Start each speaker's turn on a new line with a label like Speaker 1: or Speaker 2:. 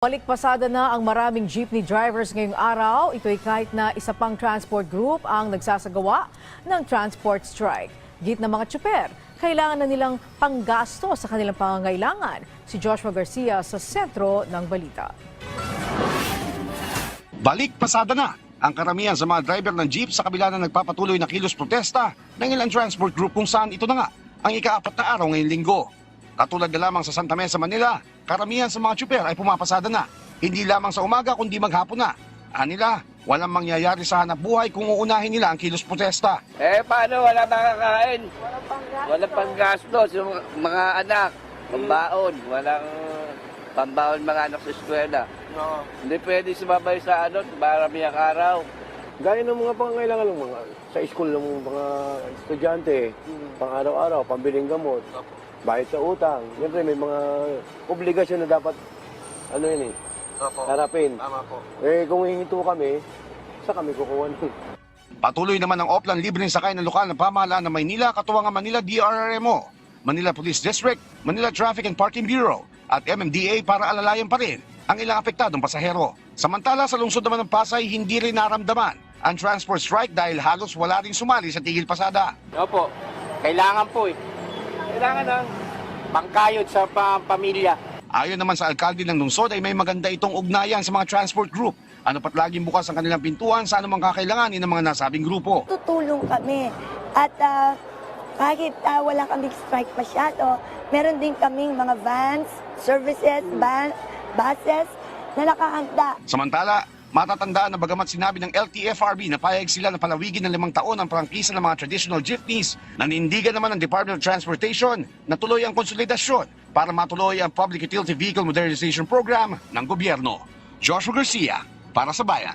Speaker 1: Balik pasada na ang maraming jeepney drivers ngayong araw. Ito'y kahit na isa pang transport group ang nagsasagawa ng transport strike. Git ng mga tsuper, kailangan na nilang panggasto sa kanilang pangangailangan. Si Joshua Garcia sa sentro ng balita.
Speaker 2: Balik pasada na ang karamihan sa mga driver ng jeep sa kabila na nagpapatuloy na kilos protesta ng ilang transport group kung saan ito na nga ang ika-4 na araw ngayong linggo. Katulad na lamang sa Santa Mesa, Manila, karamihan sa mga tsuper ay pumapasada na. Hindi lamang sa umaga kundi maghapon na. Anila, walang mangyayari sa hanap buhay kung uunahin nila ang kilos protesta.
Speaker 3: Paano? Wala makakain. Walang panggastos yung mga anak. Pambaon. Walang pambaon mga anak sa eskwela.
Speaker 4: No.
Speaker 3: Hindi pwede sumabay sa marami ang araw.
Speaker 4: Gaya ng mga pangangailangan ng mga sa school ng mga estudyante, pang araw-araw, pambiling gamot, bayad sa utang. Siyempre may mga obligasyon na dapat harapin.
Speaker 5: Tama po.
Speaker 4: Kung hihinto kami, sa kami kukuha nun.
Speaker 2: Patuloy naman ang Oplan libreng sakay ng lokal na pamahalaan ng Maynila, katuwang ang Manila DRRMO, Manila Police District, Manila Traffic and Parking Bureau at MMDA para alalayan pa rin ang ilang apektadong pasahero. Samantala sa lungsod naman ng Pasay, hindi rin naramdaman ang transport strike dahil halos wala ring sumali sa tigil pasada.
Speaker 5: Opo, kailangan po eh. Kailangan ng pangkayod sa pamilya.
Speaker 2: Ayon naman sa alkalde ng lungsod ay may maganda itong ugnayan sa mga transport group. Ano pat laging bukas ang kanilang pintuan sa anumang kakailanganin ng mga nasabing grupo.
Speaker 6: Tutulong kami at kahit wala kaming strike masyado, meron din kaming mga vans, services, buses na nakahanda.
Speaker 2: Samantala, matatandaan na bagamat sinabi ng LTFRB na payag sila na palawigin ng 5 taon ang prangkisa ng mga traditional jeepneys, nanindigan naman ng Department of Transportation na tuloy ang konsolidasyon para matuloy ang Public Utility Vehicle Modernization Program ng gobyerno. Joshua Garcia, para sa Bayan.